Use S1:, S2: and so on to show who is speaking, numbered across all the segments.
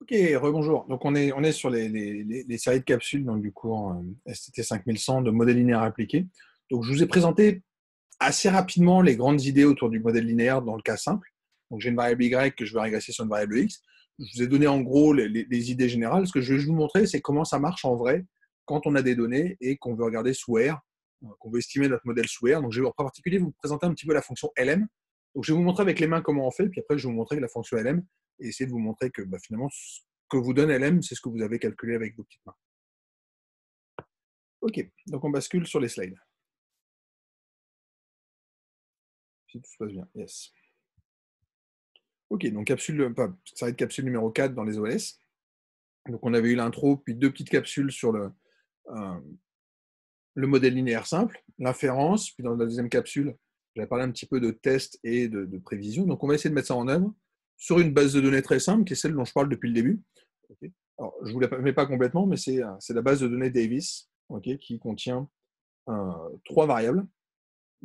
S1: Ok, rebonjour. Donc on est sur les séries de capsules donc, du cours STT 5100 de modèle linéaire appliqué. Donc je vous ai présenté assez rapidement les grandes idées autour du modèle linéaire dans le cas simple. Donc j'ai une variable y que je veux régresser sur une variable x. Je vous ai donné en gros les idées générales. Ce que je vais vous montrer, c'est comment ça marche en vrai quand on a des données et qu'on veut regarder sous R, qu'on veut estimer notre modèle sous R. Donc je vais en particulier vous présenter un petit peu la fonction lm. Donc je vais vous montrer avec les mains comment on fait, puis après je vais vous montrer la fonction lm et essayer de vous montrer que finalement ce que vous donne lm, c'est ce que vous avez calculé avec vos petites mains. Ok, donc on bascule sur les slides. Si tout se passe bien, yes. Ok, donc ça va être capsule numéro 4 dans les OLS. Donc on avait eu l'intro, puis deux petites capsules sur le modèle linéaire simple, l'inférence, puis dans la deuxième capsule, j'avais parlé un petit peu de test et de prévision. Donc on va essayer de mettre ça en œuvre sur une base de données très simple, qui est celle dont je parle depuis le début. Okay. Alors, je ne vous la mets pas complètement, mais c'est la base de données Davis, okay, qui contient trois variables,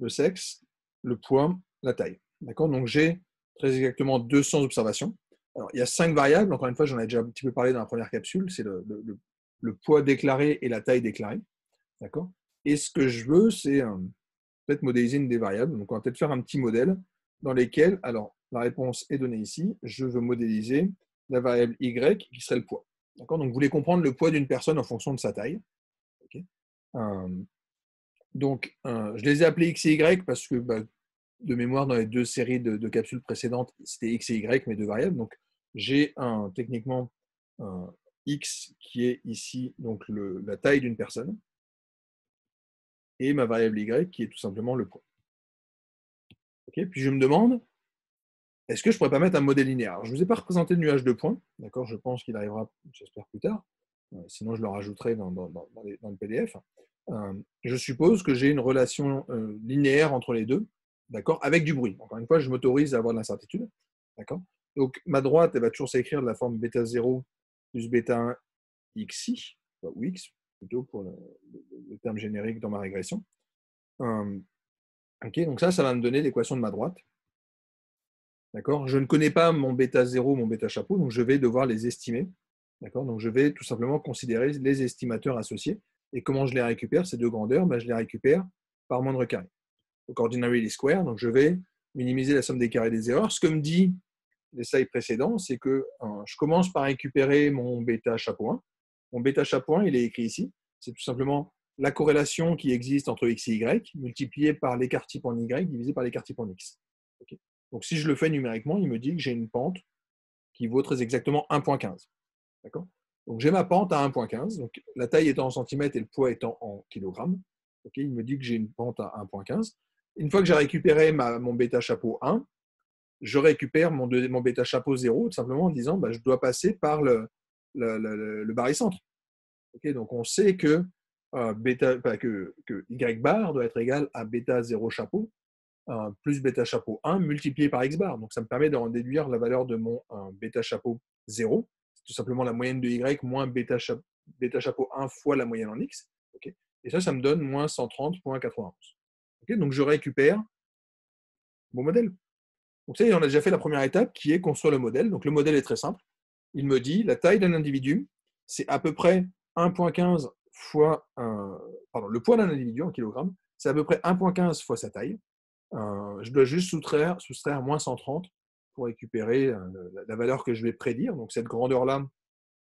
S1: le sexe, le poids, la taille. D'accord. Donc j'ai très exactement 200 observations. Alors, il y a 5 variables, encore une fois, j'en ai déjà un petit peu parlé dans la première capsule, c'est le poids déclaré et la taille déclarée. D'accord. Et ce que je veux, c'est peut-être modéliser une des variables. Donc, on va peut-être faire un petit modèle dans lequel, alors, la réponse est donnée ici, je veux modéliser la variable y qui serait le poids. D'accord. Donc, vous voulez comprendre le poids d'une personne en fonction de sa taille. Okay. Je les ai appelés x et y parce que, de mémoire, dans les deux séries de capsules précédentes, c'était x et y, mes deux variables. Donc, j'ai techniquement un x qui est ici donc la taille d'une personne et ma variable y qui est tout simplement le poids. Okay. Puis je me demande, est-ce que je ne pourrais pas mettre un modèle linéaire? Alors, je ne vous ai pas représenté le nuage de points, d'accord? Je pense qu'il arrivera, j'espère, plus tard. Sinon, je le rajouterai dans le PDF. Je suppose que j'ai une relation linéaire entre les deux, d'accord? Avec du bruit. Encore une fois, je m'autorise à avoir de l'incertitude, d'accord? Donc, ma droite, elle va toujours s'écrire de la forme bêta 0 plus bêta 1 xi, ou x, plutôt pour le terme générique dans ma régression. Ok, donc ça va me donner l'équation de ma droite. D'accord. Je ne connais pas mon bêta 0, mon bêta chapeau, donc je vais devoir les estimer. D'accord. Donc je vais tout simplement considérer les estimateurs associés. Et comment je les récupère, ces deux grandeurs? Je les récupère par moindre carré. Donc ordinary least square, donc je vais minimiser la somme des carrés des erreurs. Ce que me dit les slides précédents, c'est que je commence par récupérer mon bêta chapeau 1. Mon bêta chapeau 1, il est écrit ici. C'est tout simplement la corrélation qui existe entre x et y, multipliée par l'écart type en y, divisé par l'écart type en x. Okay. Donc si je le fais numériquement, il me dit que j'ai une pente qui vaut très exactement 1,15. D'accord. Donc j'ai ma pente à 1,15. Donc la taille étant en centimètres et le poids étant en kilogrammes. Okay, il me dit que j'ai une pente à 1,15. Une fois que j'ai récupéré mon bêta chapeau 1, je récupère mon bêta chapeau 0 tout simplement en disant je dois passer par le barycentre. Okay, donc on sait que, que y bar doit être égal à bêta 0 chapeau plus bêta chapeau 1 multiplié par x bar. Donc ça me permet de déduire la valeur de mon bêta chapeau 0. C'est tout simplement la moyenne de y moins bêta chapeau 1 fois la moyenne en x. Okay, et ça me donne moins 130,91. Okay, donc je récupère mon modèle. Donc ça, on a déjà fait la première étape qui est construire le modèle. Donc le modèle est très simple. Il me dit la taille d'un individu, c'est à peu près 1,15 fois le poids d'un individu en kilogrammes, c'est à peu près 1,15 fois sa taille. Je dois juste soustraire moins 130 pour récupérer la valeur que je vais prédire. Donc cette grandeur-là,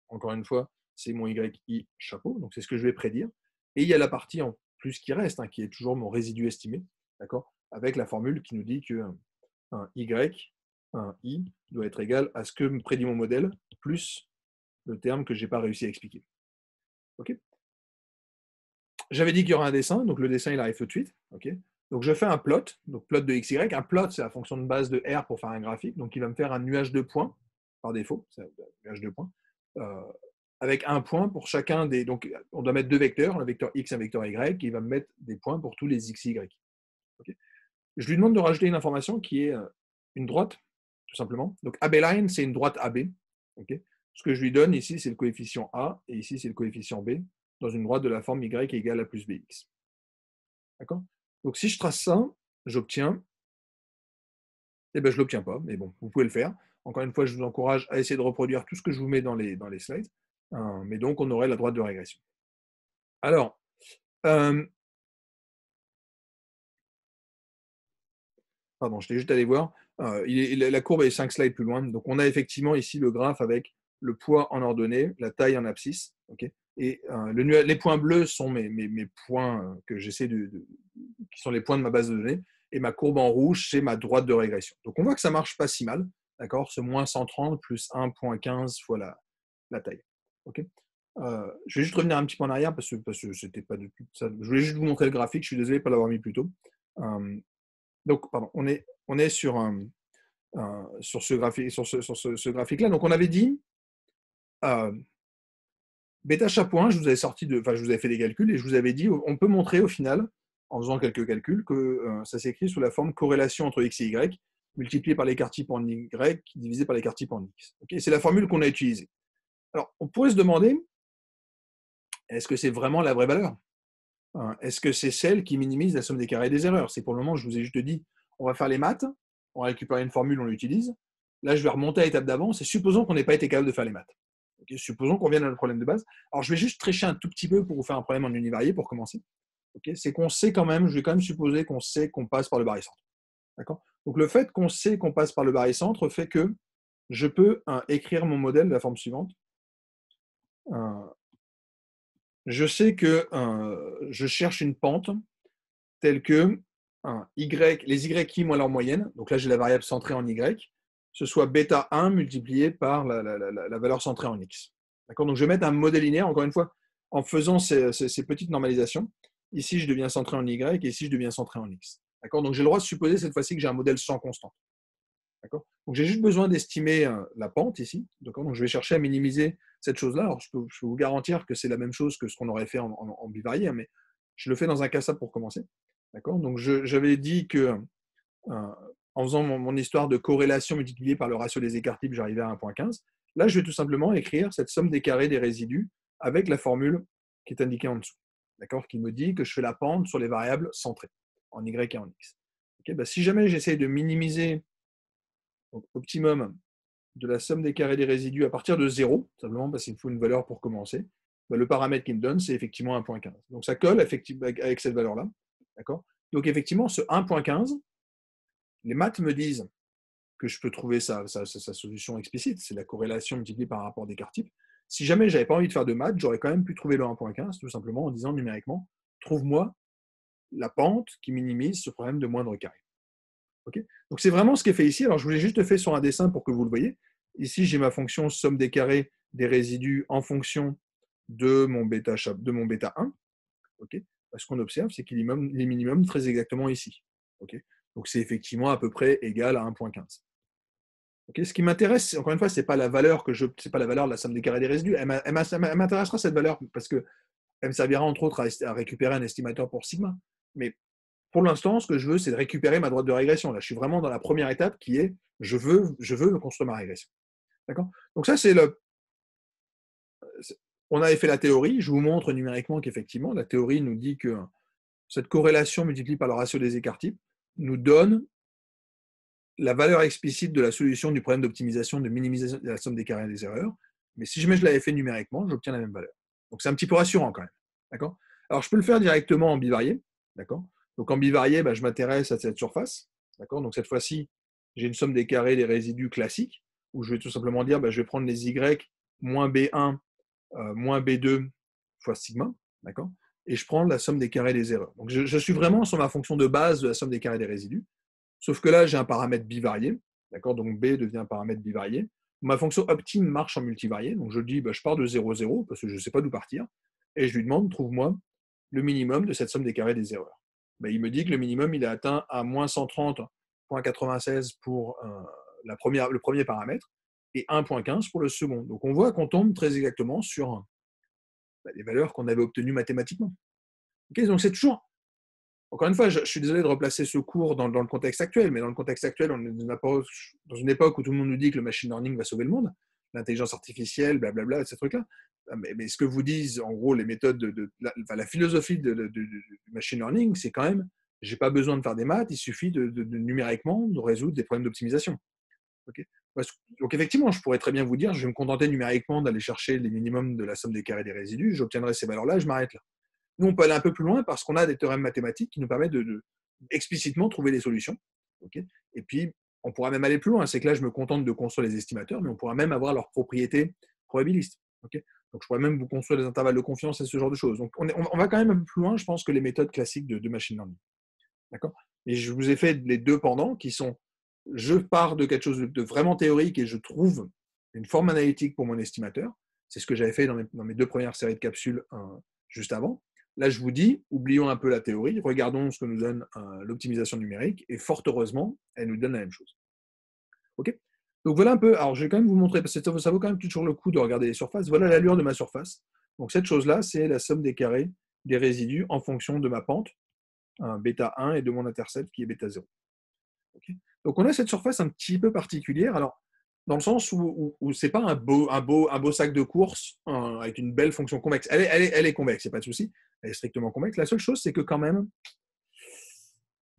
S1: encore une fois, c'est mon YI chapeau. Donc c'est ce que je vais prédire. Et il y a la partie en plus qui reste, qui est toujours mon résidu estimé, d'accord, avec la formule qui nous dit que un Y, un I doit être égal à ce que me prédit mon modèle, plus le terme que je n'ai pas réussi à expliquer. Okay. J'avais dit qu'il y aurait un dessin, donc le dessin il arrive tout de suite. Okay. Donc je fais un plot, donc plot de XY. Un plot, c'est la fonction de base de R pour faire un graphique, donc il va me faire un nuage de points, par défaut, c'est un nuage de points, avec un point pour chacun des. Donc on doit mettre deux vecteurs, un vecteur X et un vecteur Y, qui va me mettre des points pour tous les X et Y. Okay. Je lui demande de rajouter une information qui est une droite, tout simplement. Donc AB-line, c'est une droite AB. Okay. Ce que je lui donne ici, c'est le coefficient A, et ici, c'est le coefficient B, dans une droite de la forme Y égale à plus BX. D'accord. Donc si je trace ça, j'obtiens, je ne l'obtiens pas, mais bon, vous pouvez le faire. Encore une fois, je vous encourage à essayer de reproduire tout ce que je vous mets dans les slides. Mais donc, on aurait la droite de régression. Alors, pardon, je t'ai juste allé voir. La courbe est 5 slides plus loin. Donc, on a effectivement ici le graphe avec le poids en ordonnée, la taille en abscisse. Okay, et les points bleus sont mes points que j'essaie qui sont les points de ma base de données. Et ma courbe en rouge, c'est ma droite de régression. Donc, on voit que ça ne marche pas si mal. D'accord, ce moins 130 plus 1,15 fois la taille. Okay, je vais juste revenir un petit peu en arrière parce que c'était pas du tout ça. Je voulais juste vous montrer le graphique. Je suis désolé de ne pas l'avoir mis plus tôt. Donc, pardon, on est sur ce graphique-là. Donc, on avait dit bêta chapeau 1, je vous avais fait des calculs et je vous avais dit, on peut montrer au final, en faisant quelques calculs, que ça s'écrit sous la forme corrélation entre x et y multiplié par l'écart type en y divisé par l'écart type en x. Okay, c'est la formule qu'on a utilisée. Alors, on pourrait se demander, est-ce que c'est vraiment la vraie valeur? Est-ce que c'est celle qui minimise la somme des carrés des erreurs? C'est pour le moment, je vous ai juste dit, on va faire les maths, on va récupérer une formule, on l'utilise. Là, je vais remonter à l'étape d'avance et supposons qu'on n'ait pas été capable de faire les maths. Okay, supposons qu'on vienne à notre problème de base. Alors, je vais juste tricher un tout petit peu pour vous faire un problème en univarié pour commencer. Okay, c'est qu'on sait quand même, je vais quand même supposer qu'on sait qu'on passe par le barycentre. D'accord? Donc, le fait qu'on sait qu'on passe par le barycentre fait que je peux écrire mon modèle de la forme suivante. Je sais que je cherche une pente telle que les y moins leur moyenne, donc là j'ai la variable centrée en y, ce soit bêta 1 multiplié par la valeur centrée en x. D'accord, donc je vais mettre un modèle linéaire, encore une fois, en faisant ces petites normalisations. Ici je deviens centré en y et ici je deviens centré en x. D'accord, donc j'ai le droit de supposer cette fois-ci que j'ai un modèle sans constante. D'accord, donc j'ai juste besoin d'estimer la pente ici. D'accord, donc je vais chercher à minimiser cette chose-là. Alors je peux vous garantir que c'est la même chose que ce qu'on aurait fait en bivarié, mais je le fais dans un cas simple pour commencer. D'accord, donc j'avais dit que en faisant mon histoire de corrélation multipliée par le ratio des écarts types, j'arrivais à 1,15. Là, je vais tout simplement écrire cette somme des carrés des résidus avec la formule qui est indiquée en dessous. D'accord, qui me dit que je fais la pente sur les variables centrées, en y et en x. Okay, bah, si jamais j'essaie de minimiser optimum de la somme des carrés des résidus à partir de 0, simplement parce qu'il me faut une valeur pour commencer, bah, le paramètre qu'il me donne, c'est effectivement 1,15. Donc ça colle effectivement avec cette valeur-là. D'accord, donc effectivement, ce 1,15, les maths me disent que je peux trouver sa solution explicite, c'est la corrélation multipliée par un rapport d'écart type. Si jamais je n'avais pas envie de faire de maths, j'aurais quand même pu trouver le 1,15, tout simplement en disant numériquement, trouve-moi la pente qui minimise ce problème de moindre carré. Okay, donc c'est vraiment ce qui est fait ici. Alors je vous l'ai juste fait sur un dessin pour que vous le voyez. Ici, j'ai ma fonction somme des carrés des résidus en fonction de mon bêta 1. Okay, ce qu'on observe, c'est qu'il les minimums très exactement ici. Okay, donc c'est effectivement à peu près égal à 1,15. Okay, ce qui m'intéresse, encore une fois, c'est pas la valeur c'est pas la valeur de la somme des carrés des résidus. Elle m'intéressera cette valeur parce que elle me servira entre autres à récupérer un estimateur pour sigma. Mais pour l'instant, ce que je veux, c'est de récupérer ma droite de régression. Là, je suis vraiment dans la première étape qui est je veux me construire ma régression. D'accord? Donc ça, on avait fait la théorie. Je vous montre numériquement qu'effectivement, la théorie nous dit que cette corrélation multipliée par le ratio des écarts types nous donne la valeur explicite de la solution du problème d'optimisation, de minimisation de la somme des carrés des erreurs. Mais si jamais je l'avais fait numériquement, j'obtiens la même valeur. Donc c'est un petit peu rassurant quand même. D'accord? Alors je peux le faire directement en bivarié. D'accord? Donc en bivarié, je m'intéresse à cette surface. D'accord? Donc cette fois-ci, j'ai une somme des carrés des résidus classiques, où je vais tout simplement dire, je vais prendre les y moins b1 moins b2 fois sigma. D'accord? Et je prends la somme des carrés des erreurs. Donc je suis vraiment sur ma fonction de base de la somme des carrés des résidus. Sauf que là, j'ai un paramètre bivarié. D'accord, donc B devient un paramètre bivarié. Ma fonction optime marche en multivarié. Donc je dis, je pars de 0, 0, parce que je ne sais pas d'où partir. Et je lui demande, trouve-moi le minimum de cette somme des carrés des erreurs. Il me dit que le minimum, il est atteint à moins 130,96 pour le premier paramètre et 1,15 pour le second. Donc on voit qu'on tombe très exactement sur les valeurs qu'on avait obtenues mathématiquement. Okay, donc c'est toujours... Encore une fois, je suis désolé de replacer ce cours dans le contexte actuel, mais dans le contexte actuel, on est dans une époque où tout le monde nous dit que le machine learning va sauver le monde, l'intelligence artificielle, blablabla, ces trucs-là. Mais ce que vous disent, en gros, les méthodes la philosophie du machine learning, c'est quand même, j'ai pas besoin de faire des maths, il suffit numériquement de résoudre des problèmes d'optimisation. Ok. Donc effectivement, je pourrais très bien vous dire, je vais me contenter numériquement d'aller chercher les minimums de la somme des carrés des résidus, j'obtiendrai ces valeurs-là, je m'arrête là. Nous, on peut aller un peu plus loin parce qu'on a des théorèmes mathématiques qui nous permettent de explicitement trouver des solutions. Ok. Et puis, on pourra même aller plus loin. C'est que là, je me contente de construire les estimateurs, mais on pourra même avoir leurs propriétés probabilistes. Ok. Donc, je pourrais même vous construire des intervalles de confiance et ce genre de choses. Donc, on va quand même un peu plus loin, je pense, que les méthodes classiques de machine learning. D'accord. Et je vous ai fait les deux pendants qui sont, je pars de quelque chose de vraiment théorique et je trouve une forme analytique pour mon estimateur. C'est ce que j'avais fait dans mes deux premières séries de capsules juste avant. Là, je vous dis, oublions un peu la théorie, regardons ce que nous donne l'optimisation numérique, et fort heureusement, elle nous donne la même chose. OK. Donc voilà un peu, alors je vais quand même vous montrer, parce que ça vaut quand même toujours le coup de regarder les surfaces. Voilà l'allure de ma surface. Donc cette chose-là, c'est la somme des carrés des résidus en fonction de ma pente, bêta 1, et de mon intercept qui est bêta 0. Okay. Donc on a cette surface un petit peu particulière, alors dans le sens où ce n'est pas un beau sac de course avec une belle fonction convexe. Elle est convexe, il n'y a pas de souci, elle est strictement convexe. La seule chose, c'est que quand même,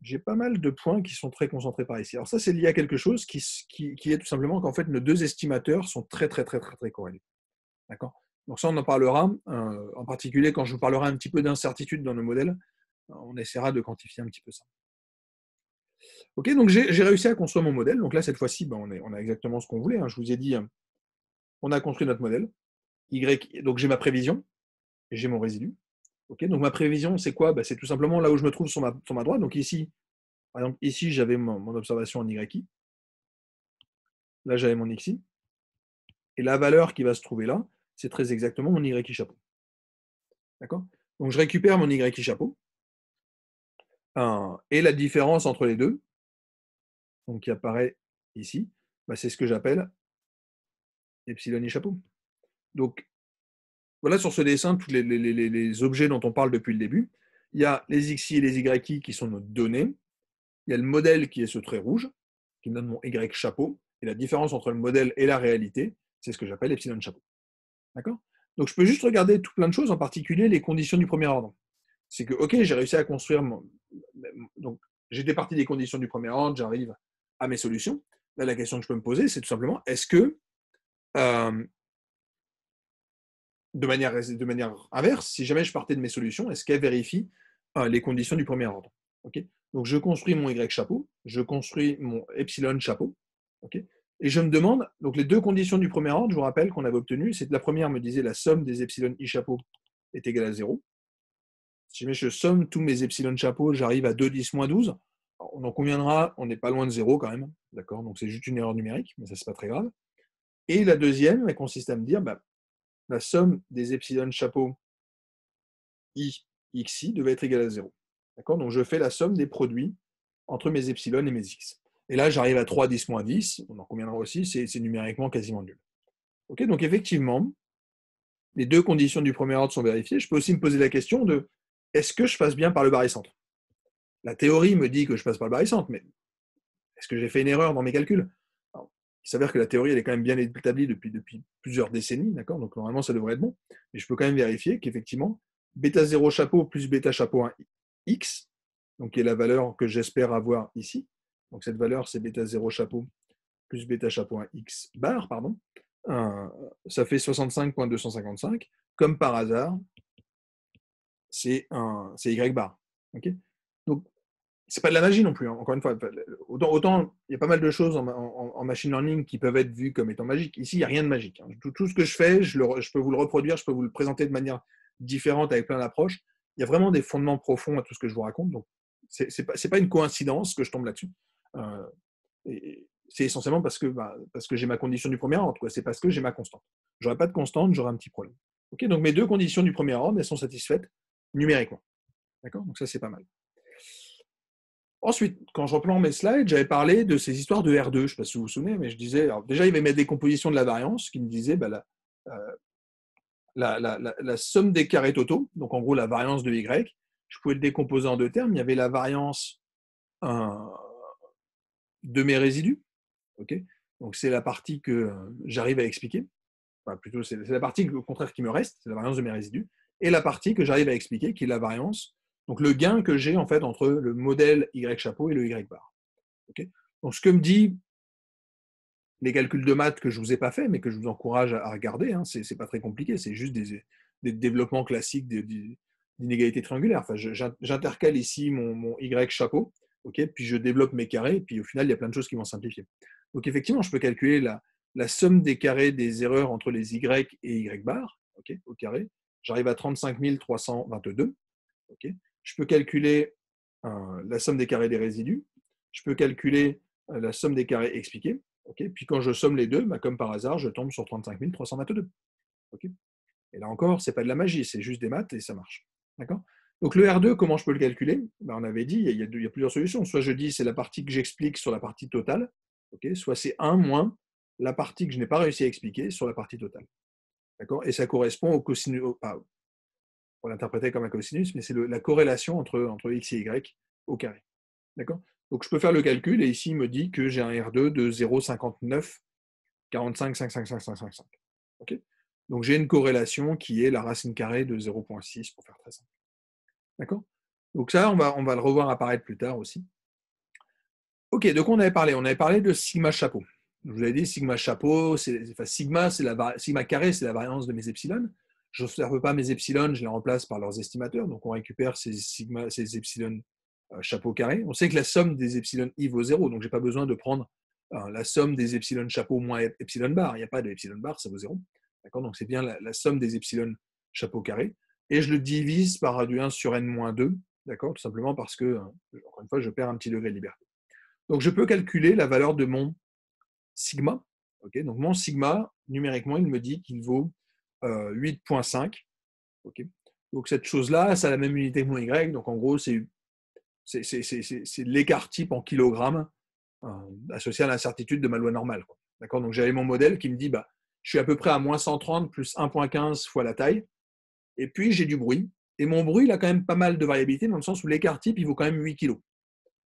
S1: j'ai pas mal de points qui sont très concentrés par ici. Alors ça, c'est lié à quelque chose qui est tout simplement qu'en fait, nos deux estimateurs sont très corrélés. D'accord. Donc ça, on en parlera, en particulier quand je vous parlerai un petit peu d'incertitude dans nos modèles, on essaiera de quantifier un petit peu ça. Ok, donc j'ai réussi à construire mon modèle. Donc là, cette fois-ci, on a exactement ce qu'on voulait. Je vous ai dit, on a construit notre modèle. Donc j'ai ma prévision et j'ai mon résidu. Ok, donc ma prévision, c'est quoi? C'est tout simplement là où je me trouve sur ma droite. Donc ici, par exemple, ici, j'avais mon observation en YI. Là, j'avais mon XI. Et la valeur qui va se trouver là, c'est très exactement mon YI chapeau. D'accord? Donc je récupère mon YI chapeau. Et la différence entre les deux, donc qui apparaît ici, c'est ce que j'appelle epsilon i chapeau. Donc voilà sur ce dessin tous les objets dont on parle depuis le début. Il y a les XI et les YI qui sont nos données. Il y a le modèle qui est ce trait rouge, qui me donne mon Y chapeau. Et la différence entre le modèle et la réalité, c'est ce que j'appelle epsilon chapeau. D'accord? Donc je peux juste regarder tout plein de choses, en particulier les conditions du premier ordre. C'est que, ok, j'ai réussi à construire donc j'étais parti des conditions du premier ordre, j'arrive à mes solutions. Là, la question que je peux me poser, c'est tout simplement, est-ce que de manière inverse, si jamais je partais de mes solutions, est-ce qu'elles vérifient les conditions du premier ordre? Okay. Donc, je construis mon Y chapeau, je construis mon epsilon chapeau, okay, et je me demande, donc les deux conditions du premier ordre, je vous rappelle qu'on avait obtenu, c'est que la première me disait la somme des epsilon i chapeau est égale à 0. Si jamais je somme tous mes epsilon chapeau, j'arrive à 2, 10, moins 12. Alors, on en conviendra, on n'est pas loin de 0 quand même, d'accord? Donc, c'est juste une erreur numérique, mais ça, c'est pas très grave. Et la deuxième, elle consiste à me dire, la somme des epsilon chapeau i xi devait être égale à 0. D'accord? Donc je fais la somme des produits entre mes epsilon et mes x. Et là, j'arrive à 3, 10, moins 10. On en conviendra aussi, c'est numériquement quasiment nul. Okay, donc effectivement, les deux conditions du premier ordre sont vérifiées. Je peux aussi me poser la question de est-ce que je passe bien par le barycentre? La théorie me dit que je passe par le barycentre, mais est-ce que j'ai fait une erreur dans mes calculs? Alors, il s'avère que la théorie, elle est quand même bien établie depuis plusieurs décennies, d'accord? Donc normalement, ça devrait être bon. Mais je peux quand même vérifier qu'effectivement, bêta 0 chapeau plus bêta chapeau 1 x, donc qui est la valeur que j'espère avoir ici. Donc cette valeur, c'est bêta 0 chapeau plus bêta chapeau 1 x bar, pardon. Ça fait 65,255. Comme par hasard, c'est y bar. Okay, donc, c'est pas de la magie non plus, hein. Encore une fois, autant il y a pas mal de choses en machine learning qui peuvent être vues comme étant magiques. Ici, il n'y a rien de magique. Tout ce que je fais, je peux vous le reproduire, je peux vous le présenter de manière différente avec plein d'approches. Il y a vraiment des fondements profonds à tout ce que je vous raconte. Donc, c'est pas une coïncidence que je tombe là-dessus. C'est essentiellement parce que j'ai ma condition du premier ordre. C'est parce que j'ai ma constante. J'aurais pas de constante, j'aurais un petit problème. Okay, donc mes deux conditions du premier ordre, elles sont satisfaites numériquement. D'accord? Donc ça, c'est pas mal. Ensuite, quand je reprends mes slides, j'avais parlé de ces histoires de R2, je ne sais pas si vous vous souvenez, mais je disais, alors déjà, il y avait ma décomposition de la variance qui me disait la somme des carrés totaux, donc en gros la variance de Y, je pouvais le décomposer en deux termes. Il y avait la variance de mes résidus, okay, donc c'est la partie que j'arrive à expliquer, enfin plutôt c'est la partie au contraire qui me reste, c'est la variance de mes résidus, et la partie que j'arrive à expliquer qui est la variance, donc le gain que j'ai en fait entre le modèle Y chapeau et le Y bar. Okay, donc ce que me dit les calculs de maths que je ne vous ai pas fait, mais que je vous encourage à regarder. Hein, ce n'est pas très compliqué, c'est juste des développements classiques d'inégalité triangulaire. Enfin, j'intercale ici mon Y chapeau, okay, puis je développe mes carrés, puis au final, il y a plein de choses qui vont simplifier. Donc effectivement, je peux calculer la somme des carrés des erreurs entre les Y et Y bar, okay, au carré. J'arrive à 35 322. Okay. Je peux calculer la somme des carrés des résidus. Je peux calculer la somme des carrés expliqués. Okay. Puis quand je somme les deux, bah, comme par hasard, je tombe sur 35 322. Okay. Et là encore, ce n'est pas de la magie, c'est juste des maths et ça marche. D'accord ? Donc le R2, comment je peux le calculer ? Ben, on avait dit, il y a plusieurs solutions. Soit je dis c'est la partie que j'explique sur la partie totale, okay, soit c'est 1 moins la partie que je n'ai pas réussi à expliquer sur la partie totale. D'accord ? Et ça correspond au cosinus, pour l'interpréter comme un cosinus, mais c'est la corrélation entre x et y au carré. D'accord ? Donc je peux faire le calcul, et ici il me dit que j'ai un R2 de 0,59 45 55555. Okay ? Donc j'ai une corrélation qui est la racine carrée de 0,6 pour faire très simple. D'accord ? Donc ça, on va le revoir apparaître plus tard aussi. Ok, donc on avait parlé de sigma chapeau. Je vous avais dit sigma chapeau, sigma carré, c'est la variance de mes epsilon. Je n'observe pas mes epsilon, je les remplace par leurs estimateurs. Donc on récupère ces epsilon chapeau carré. On sait que la somme des epsilon i vaut 0, donc je n'ai pas besoin de prendre la somme des epsilon chapeau moins epsilon bar. Il n'y a pas de epsilon bar, ça vaut 0. D'accord ? Donc c'est bien la somme des epsilon chapeau carré. Et je le divise par du 1 sur n-2, d'accord ? Tout simplement parce que, encore une fois, je perds un petit degré de liberté. Donc je peux calculer la valeur de mon sigma. Okay, donc mon sigma, numériquement, il me dit qu'il vaut 8,5. Okay, donc cette chose-là, ça a la même unité que mon Y. Donc en gros, c'est l'écart type en kilogrammes associé à l'incertitude de ma loi normale. D'accord, donc j'avais mon modèle qui me dit, je suis à peu près à moins 130 plus 1,15 fois la taille. Et puis j'ai du bruit. Et mon bruit, il a quand même pas mal de variabilité dans le sens où l'écart type, il vaut quand même 8 kg.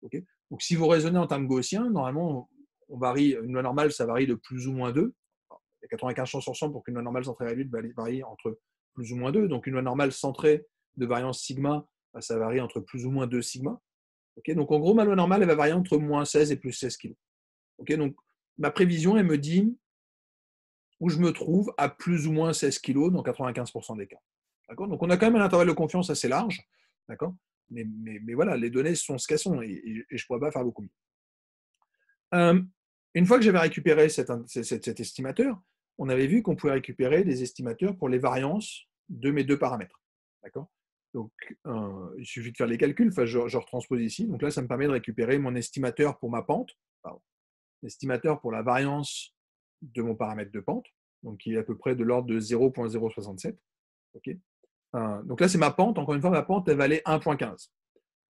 S1: Okay, donc si vous raisonnez en termes gaussiens, normalement, on varie, une loi normale, ça varie de plus ou moins 2. Il y a 95 chances sur 100 pour qu'une loi normale centrée réduite varie entre plus ou moins 2. Donc une loi normale centrée de variance sigma, ça varie entre plus ou moins 2 sigma. Okay, donc en gros, ma loi normale, elle va varier entre moins 16 et plus 16 kg. Okay, donc ma prévision, elle me dit où je me trouve à plus ou moins 16 kg dans 95% des cas. Donc on a quand même un intervalle de confiance assez large. D'accord, mais voilà, les données sont ce qu'elles sont et je ne pourrais pas faire beaucoup mieux. Une fois que j'avais récupéré cet estimateur, on avait vu qu'on pouvait récupérer des estimateurs pour les variances de mes deux paramètres. D'accord ? Donc, il suffit de faire les calculs. Enfin, je retranspose ici. Donc là, ça me permet de récupérer mon estimateur pour ma pente, l'estimateur pour la variance de mon paramètre de pente, donc qui est à peu près de l'ordre de 0,067. Okay. Donc là, c'est ma pente. Encore une fois, ma pente, elle valait 1,15.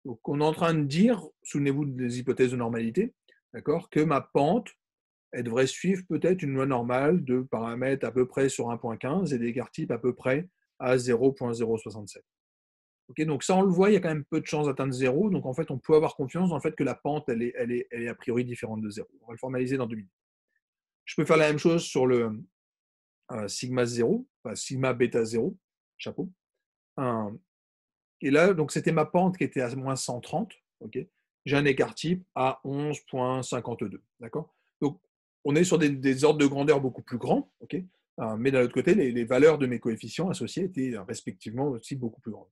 S1: Donc, on est en train de dire, souvenez-vous des hypothèses de normalité, d'accord, que ma pente, elle devrait suivre peut-être une loi normale de paramètres à peu près sur 1,15 et d'écart type à peu près à 0,067. Okay, donc ça, on le voit, il y a quand même peu de chances d'atteindre 0. Donc en fait, on peut avoir confiance dans le fait que la pente, elle est a priori différente de 0. On va le formaliser dans 2 minutes. Je peux faire la même chose sur le sigma 0, enfin, sigma bêta 0, chapeau. Et là, donc c'était ma pente qui était à moins 130. Okay, j'ai un écart type à 11,52. D'accord ? Donc, on est sur des ordres de grandeur beaucoup plus grands. Okay, mais d'un autre côté, les valeurs de mes coefficients associés étaient respectivement aussi beaucoup plus grandes.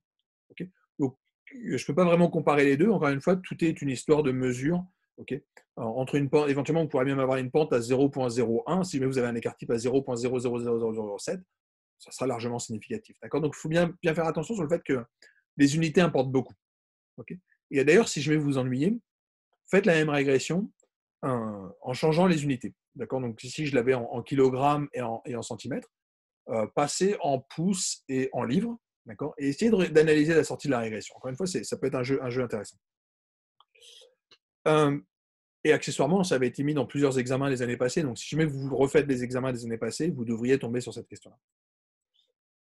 S1: Okay, donc, je ne peux pas vraiment comparer les deux. Encore une fois, tout est une histoire de mesure. Okay, entre une pente, éventuellement, on pourrait même avoir une pente à 0,01. Si vous avez un écart type à 0,000007, ça sera largement significatif. D'accord ? Donc, il faut bien faire attention sur le fait que les unités importent beaucoup. Okay, et d'ailleurs, si je vais vous ennuyer, faites la même régression en changeant les unités. D'accord ? Donc ici, je l'avais en kilogrammes et en centimètres. Passez en pouces et en livres. D'accord ? Et essayez d'analyser la sortie de la régression. Encore une fois, ça peut être un jeu intéressant. Et accessoirement, ça avait été mis dans plusieurs examens les années passées. Donc si jamais vous refaites les examens des années passées, vous devriez tomber sur cette question-là.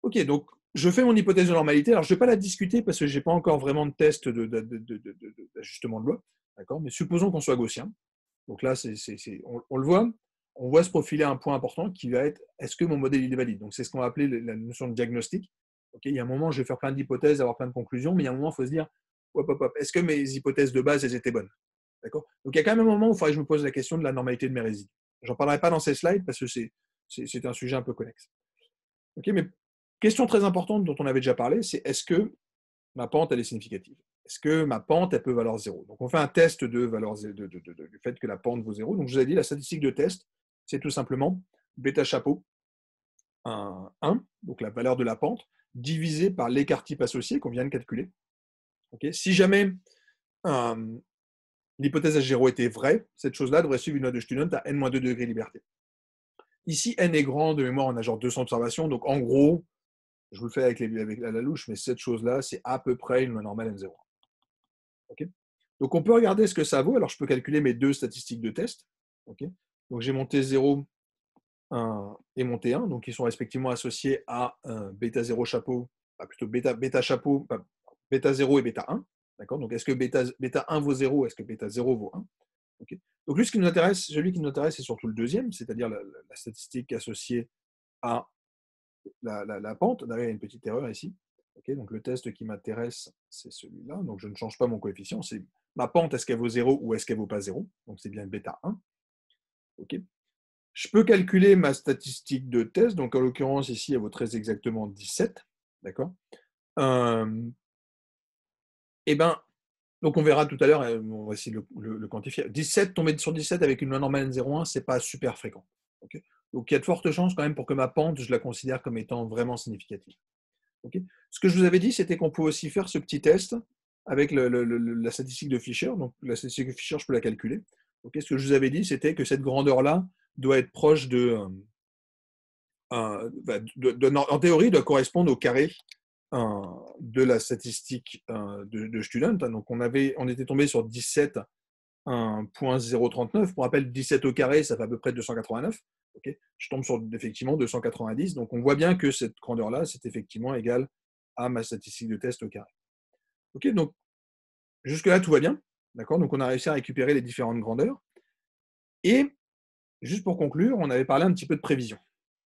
S1: Ok, donc je fais mon hypothèse de normalité. Alors, je ne vais pas la discuter parce que je n'ai pas encore vraiment de test d'ajustement de loi. D'accord ? Mais supposons qu'on soit gaussien. Donc là, on le voit. On voit se profiler un point important qui va être est-ce que mon modèle est valide ? Donc, c'est ce qu'on va appeler la notion de diagnostic. Okay, il y a un moment, je vais faire plein d'hypothèses, avoir plein de conclusions, mais il y a un moment, il faut se dire est-ce que mes hypothèses de base, elles étaient bonnes ? D'accord ? Donc, il y a quand même un moment où il faudrait que je me pose la question de la normalité de mes résidus. J'en parlerai pas dans ces slides parce que c'est un sujet un peu connexe. Ok, mais question très importante dont on avait déjà parlé, c'est est-ce que ma pente, elle est significative? Est-ce que ma pente, elle peut valoir 0? Donc, on fait un test de valeur du fait que la pente vaut 0. Donc, je vous ai dit, la statistique de test, c'est tout simplement bêta chapeau 1, donc la valeur de la pente, divisé par l'écart type associé qu'on vient de calculer. Okay, si jamais l'hypothèse H0 était vraie, cette chose-là devrait suivre une loi de Student à n-2 degrés de liberté. Ici, n est grand, de mémoire, on a genre 200 observations, donc en gros, je vous le fais avec la louche, mais cette chose-là, c'est à peu près une loi normale n0. Okay, donc on peut regarder ce que ça vaut. Alors je peux calculer mes deux statistiques de test. Okay, donc j'ai mon T0 et mon T1, donc ils sont respectivement associés à bêta 0 chapeau, plutôt bêta chapeau, bêta 0 et bêta 1. D'accord, donc est-ce que bêta 1 vaut 0, est-ce que bêta 0 vaut 1? Okay. Donc lui, celui qui nous intéresse, c'est surtout le deuxième, c'est-à-dire la statistique associée à la pente. D'ailleurs, il y a une petite erreur ici. Okay, donc le test qui m'intéresse, c'est celui-là. Donc je ne change pas mon coefficient. C'est ma pente, est-ce qu'elle vaut 0 ou est-ce qu'elle ne vaut pas 0? Donc c'est bien bêta 1. Okay. Je peux calculer ma statistique de test. Donc en l'occurrence, ici, elle vaut très exactement 17. D'accord, et ben, donc on verra tout à l'heure, on va essayer de le quantifier. 17, tomber sur 17 avec une loi normale N01, c'est pas super fréquent. Okay, donc il y a de fortes chances quand même pour que ma pente, je la considère comme étant vraiment significative. Okay, ce que je vous avais dit, c'était qu'on peut aussi faire ce petit test avec la statistique de Fisher. Donc la statistique de Fisher, je peux la calculer. Okay, ce que je vous avais dit, c'était que cette grandeur-là doit être proche en théorie, doit correspondre au carré de la statistique de Student. Donc on était tombé sur 17.039. Pour rappel, 17 au carré, ça fait à peu près 289. Okay, je tombe sur effectivement 290. Donc on voit bien que cette grandeur-là, c'est effectivement égal à ma statistique de test au carré. Okay, donc jusque-là, tout va bien. D'accord, donc on a réussi à récupérer les différentes grandeurs. Et juste pour conclure, on avait parlé un petit peu de prévision.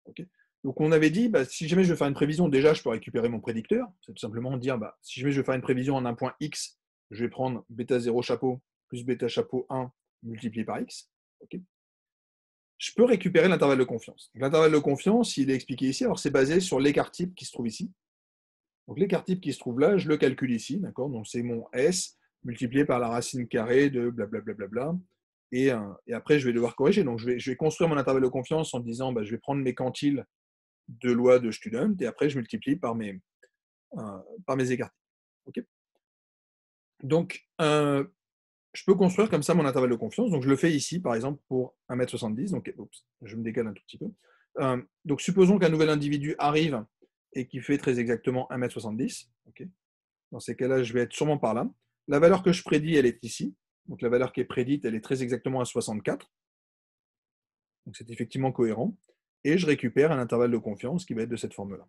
S1: Okay, donc on avait dit, si jamais je veux faire une prévision, déjà je peux récupérer mon prédicteur. C'est tout simplement dire, si jamais je veux faire une prévision en un point x, je vais prendre bêta 0 chapeau plus bêta chapeau 1 multiplié par x. Okay, je peux récupérer l'intervalle de confiance. L'intervalle de confiance, il est expliqué ici. Alors c'est basé sur l'écart type qui se trouve ici. Donc l'écart type qui se trouve là, je le calcule ici. D'accord, donc c'est mon S multiplié par la racine carrée de blablabla. Et après, je vais devoir corriger. Donc je vais construire mon intervalle de confiance en disant, je vais prendre mes quantiles de loi de Student, et après je multiplie par mes écarts. Okay, donc, je peux construire comme ça mon intervalle de confiance. Donc, je le fais ici, par exemple, pour 1m70. Donc, oups, je me décale un tout petit peu. Donc, supposons qu'un nouvel individu arrive et qui fait très exactement 1m70. Okay, dans ces cas-là, je vais être sûrement par là. La valeur que je prédis, elle est ici. Donc, la valeur qui est prédite, elle est très exactement à 64. Donc, c'est effectivement cohérent. Et je récupère un intervalle de confiance qui va être de cette forme-là.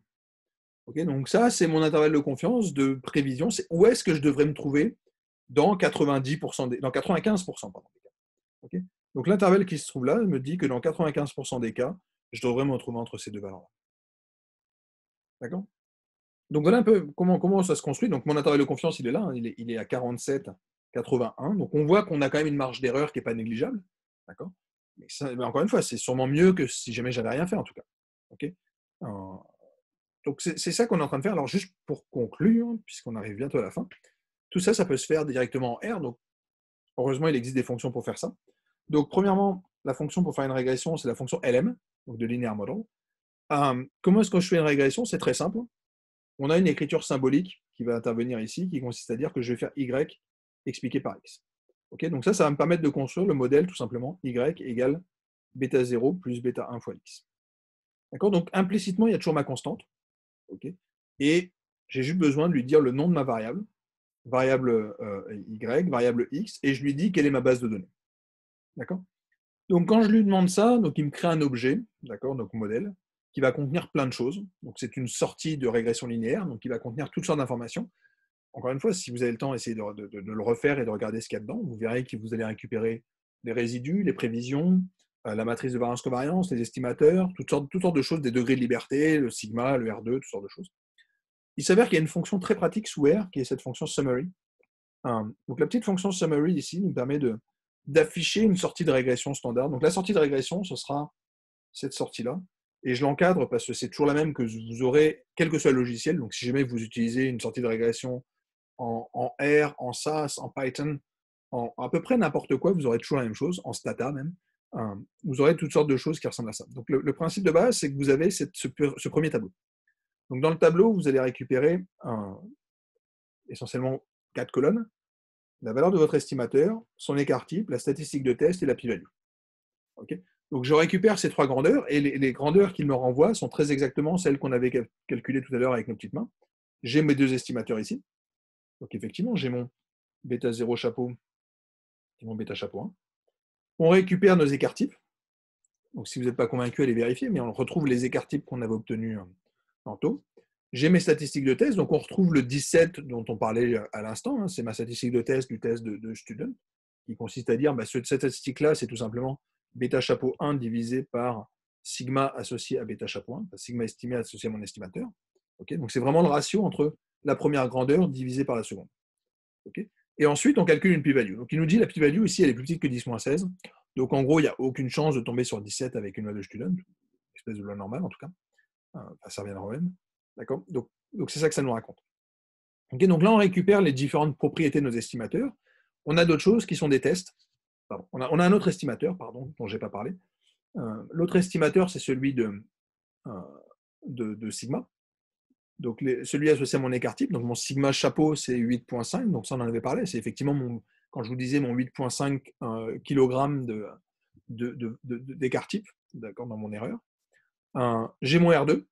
S1: Okay, donc ça, c'est mon intervalle de confiance de prévision. C'est où est-ce que je devrais me trouver dans 95% des cas. Okay, donc l'intervalle qui se trouve là me dit que dans 95% des cas, je devrais me retrouver entre ces deux valeurs-là. D'accord? Donc voilà un peu comment ça se construit. Donc mon intervalle de confiance, il est là, hein, il est à 47,81. Donc on voit qu'on a quand même une marge d'erreur qui n'est pas négligeable. D'accord? Mais encore une fois, c'est sûrement mieux que si jamais j'avais rien fait en tout cas. Okay, donc c'est ça qu'on est en train de faire. Alors juste pour conclure, puisqu'on arrive bientôt à la fin, tout ça, ça peut se faire directement en R. Donc heureusement, il existe des fonctions pour faire ça. Donc premièrement, la fonction pour faire une régression, c'est la fonction LM, donc de linear model. Comment est-ce que je fais une régression? C'est très simple. On a une écriture symbolique qui va intervenir ici, qui consiste à dire que je vais faire Y expliqué par X. Okay, donc ça va me permettre de construire le modèle tout simplement Y égale bêta 0 plus bêta 1 fois X. D'accord, donc implicitement, il y a toujours ma constante. Okay, et j'ai juste besoin de lui dire le nom de ma variable Y, variable X, et je lui dis quelle est ma base de données. D'accord? Donc quand je lui demande ça, donc il me crée un objet, d'accord, donc modèle, qui va contenir plein de choses. Donc c'est une sortie de régression linéaire, donc il va contenir toutes sortes d'informations. Encore une fois, si vous avez le temps, essayez de le refaire et de regarder ce qu'il y a dedans. Vous verrez que vous allez récupérer les résidus, les prévisions, la matrice de variance-covariance, les estimateurs, toutes sortes de choses, des degrés de liberté, le sigma, le R2, toutes sortes de choses. Il s'avère qu'il y a une fonction très pratique sous R, qui est cette fonction summary. Donc la petite fonction summary ici nous permet de d'afficher une sortie de régression standard. Donc la sortie de régression, ce sera cette sortie-là. Et je l'encadre parce que c'est toujours la même que vous aurez, quel que soit le logiciel. Donc si jamais vous utilisez une sortie de régression en R, en SAS, en Python, en à peu près n'importe quoi, vous aurez toujours la même chose, en Stata même. Vous aurez toutes sortes de choses qui ressemblent à ça. Donc le principe de base, c'est que vous avez ce premier tableau. Donc dans le tableau, vous allez récupérer essentiellement 4 colonnes, la valeur de votre estimateur, son écart type, la statistique de test et la p-value. Okay, donc je récupère ces 3 grandeurs et les grandeurs qu'il me renvoie sont très exactement celles qu'on avait calculées tout à l'heure avec nos petites mains. J'ai mes 2 estimateurs ici. Donc effectivement, j'ai mon bêta 0 chapeau et mon bêta chapeau 1. On récupère nos écarts types. Donc si vous n'êtes pas convaincu, allez vérifier, mais on retrouve les écarts types qu'on avait obtenus tantôt. J'ai mes statistiques de test, donc on retrouve le 17 dont on parlait à l'instant, hein, c'est ma statistique de test du test de student, qui consiste à dire, cette statistique-là, c'est tout simplement bêta chapeau 1 divisé par sigma associé à bêta chapeau 1, sigma estimé associé à mon estimateur. Okay, donc c'est vraiment le ratio entre la première grandeur divisée par la seconde. Okay, et ensuite, on calcule une p-value. Donc il nous dit la p-value ici, elle est plus petite que 10-16. Donc en gros, il n'y a aucune chance de tomber sur 17 avec une loi de student, une espèce de loi normale en tout cas. Ça reviendra au même. D'accord, donc c'est ça que ça nous raconte. Okay, donc là, on récupère les différentes propriétés de nos estimateurs. On a d'autres choses qui sont des tests. Pardon. On a un autre estimateur, pardon, dont je n'ai pas parlé. L'autre estimateur, c'est celui de sigma. Donc celui associé à mon écart type. Donc mon sigma chapeau, c'est 8,5. Donc ça, on en avait parlé. C'est effectivement, quand je vous disais, mon 8,5 kg d'écart type, d'accord, dans mon erreur. J'ai mon R2.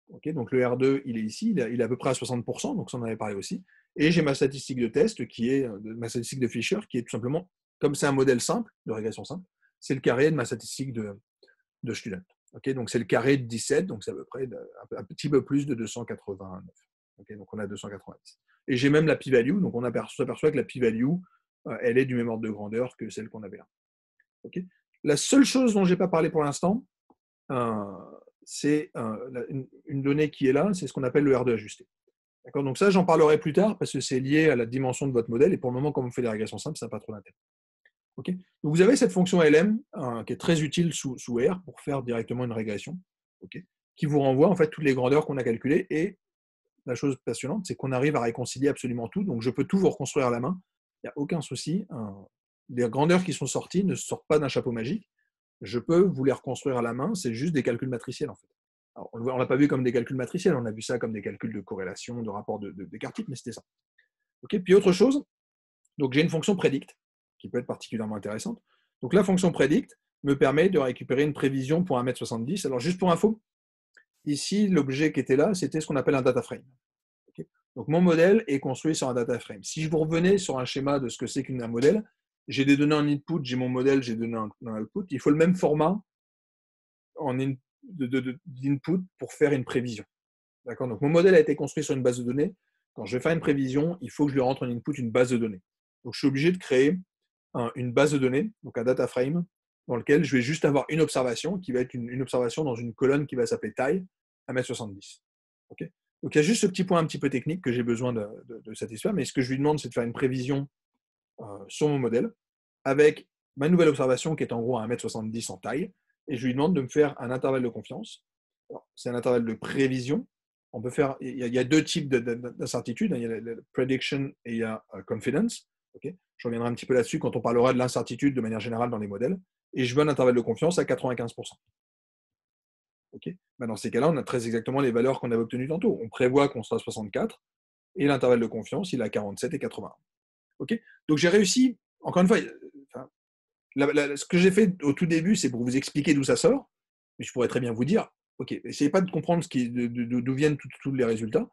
S1: Okay, donc le R2, il est ici, il est à peu près à 60%, donc ça on en avait parlé aussi. Et j'ai ma statistique de test, qui est ma statistique de Fisher, qui est tout simplement, comme c'est un modèle simple, de régression simple, c'est le carré de ma statistique de student. Okay, donc c'est le carré de 17, donc c'est à peu près un petit peu plus de 289. Okay, donc on a 290. Et j'ai même la p-value, donc on s'aperçoit que la p-value, elle est du même ordre de grandeur que celle qu'on avait là. Okay, la seule chose dont je n'ai pas parlé pour l'instant, c'est une donnée qui est là, c'est ce qu'on appelle le R2 ajusté. D'accord, donc ça, j'en parlerai plus tard parce que c'est lié à la dimension de votre modèle et pour le moment, comme on fait des régressions simples, ça n'a pas trop d'intérêt. Okay, donc vous avez cette fonction LM qui est très utile sous R pour faire directement une régression, okay, qui vous renvoie en fait toutes les grandeurs qu'on a calculées et la chose passionnante, c'est qu'on arrive à réconcilier absolument tout, donc je peux tout vous reconstruire à la main, il n'y a aucun souci. Les grandeurs qui sont sorties ne sortent pas d'un chapeau magique, je peux vous les reconstruire à la main, c'est juste des calculs matriciels en fait. Alors, on ne l'a pas vu comme des calculs matriciels, on a vu ça comme des calculs de corrélation, de rapport d'écart type, mais c'était ça. Okay, puis autre chose, donc j'ai une fonction predict qui peut être particulièrement intéressante. Donc la fonction predict me permet de récupérer une prévision pour 1m70. Alors juste pour info, ici l'objet qui était là, c'était ce qu'on appelle un data frame. Okay, donc mon modèle est construit sur un data frame. Si je vous revenais sur un schéma de ce que c'est qu'un modèle, j'ai des données en input, j'ai mon modèle, j'ai des données en output. Il faut le même format d'input pour faire une prévision. D'accord, donc mon modèle a été construit sur une base de données. Quand je vais faire une prévision, il faut que je lui rentre en input une base de données. Donc je suis obligé de créer une base de données, donc un data frame, dans lequel je vais juste avoir une observation qui va être une observation dans une colonne qui va s'appeler taille 1m70. Okay, donc il y a juste ce petit point un petit peu technique que j'ai besoin de satisfaire, mais ce que je lui demande, c'est de faire une prévision sur mon modèle avec ma nouvelle observation qui est en gros à 1m70 en taille, et je lui demande de me faire un intervalle de confiance. C'est un intervalle de prévision. On peut faire, il y a deux types d'incertitudes. Il y a la prediction et il y a confidence. Okay, je reviendrai un petit peu là-dessus quand on parlera de l'incertitude de manière générale dans les modèles. Et je veux un intervalle de confiance à 95%. Okay, dans ces cas-là, on a très exactement les valeurs qu'on avait obtenues tantôt. On prévoit qu'on sera à 64 et l'intervalle de confiance, il est à 47 et 81. Okay, donc j'ai réussi, encore une fois, ce que j'ai fait au tout début, c'est pour vous expliquer d'où ça sort, mais je pourrais très bien vous dire, ok, essayez pas de comprendre d'où viennent tous les résultats.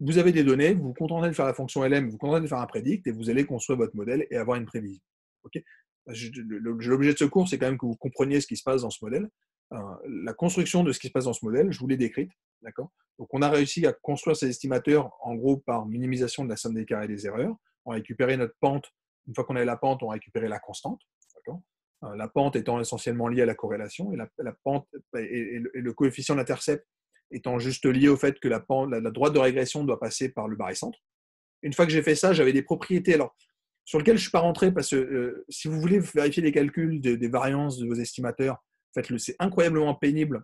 S1: Vous avez des données, vous vous contentez de faire la fonction LM, vous vous contentez de faire un predict, et vous allez construire votre modèle et avoir une prévision. Okay, l'objet de ce cours, c'est quand même que vous compreniez ce qui se passe dans ce modèle. La construction de ce qui se passe dans ce modèle, je vous l'ai décrite. D'accord, donc on a réussi à construire ces estimateurs, en gros, par minimisation de la somme des carrés et des erreurs. On a récupéré notre pente. Une fois qu'on a la pente, on a récupéré la constante. La pente étant essentiellement liée à la corrélation et la pente et le coefficient d'intercept étant juste lié au fait que la droite de régression doit passer par le barycentre. Une fois que j'ai fait ça, j'avais des propriétés. Alors, sur lequel je ne suis pas rentré parce que si vous voulez vérifier les calculs des variances de vos estimateurs, faites-le, c'est incroyablement pénible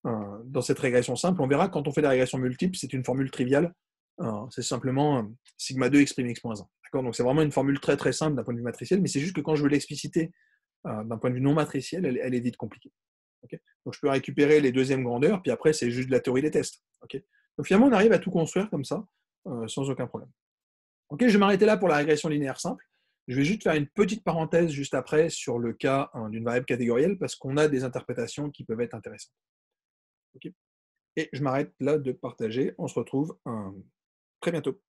S1: dans cette régression simple. On verra que quand on fait des régressions multiples, c'est une formule triviale. C'est simplement sigma 2 exprime x-1. D'accord. Donc c'est vraiment une formule très très simple d'un point de vue matriciel, mais c'est juste que quand je veux l'expliciter d'un point de vue non matriciel, elle est vite compliquée. Okay. Donc je peux récupérer les deuxièmes grandeurs, puis après c'est juste de la théorie des tests. Okay. Donc finalement on arrive à tout construire comme ça, sans aucun problème. Ok, je vais m'arrêter là pour la régression linéaire simple. Je vais juste faire une petite parenthèse juste après sur le cas d'une variable catégorielle parce qu'on a des interprétations qui peuvent être intéressantes. Okay. Et je m'arrête là de partager. On se retrouve très bientôt.